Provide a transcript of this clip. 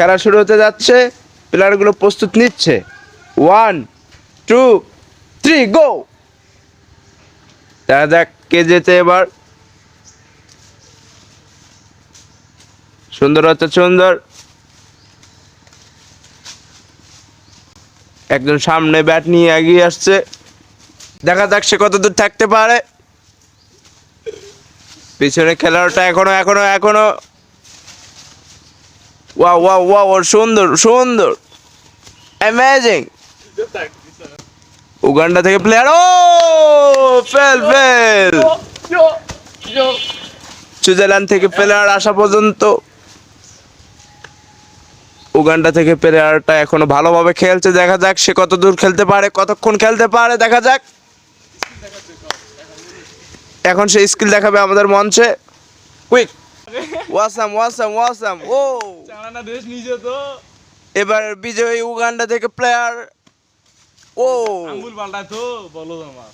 খেলা শুরু হতে যাচ্ছে, প্লেয়ারগুলো প্রস্তুত নিচ্ছে। 1 2 3 গো। দেখা যাক কে জেতে এবার। সুন্দর হচ্ছে, সুন্দর। একজন সামনে ব্যাট নিয়ে এগিয়ে আসছে, দেখা যাক সে কত দূর থাকতে পারে। পিছনে খেলোয়াড়টা এখনো এখনো এখনো ওয়াও ওয়াও ওয়াও, সুন্দর সুন্দর, অ্যামেজিং। উগান্ডা থেকে প্লেয়ার, ও ফেল ফেল। সুইজারল্যান্ড থেকে প্লেয়ার আসা পর্যন্ত উগান্ডা থেকে প্লেয়ারটা এখনো ভালোভাবে খেলছে। দেখা যাক সে কত দূর খেলতে পারে, কতক্ষণ খেলতে পারে, দেখা যাক। এখন সে স্কিল দেখাবে আমাদের মঞ্চে। Quick, awesome awesome awesome. ও চালানা দেশ নিজে তো এবার বিজয়ী উগান্ডা থেকে প্লেয়ার। ও আঙ্গুল পাল্টায় তো বলো আমার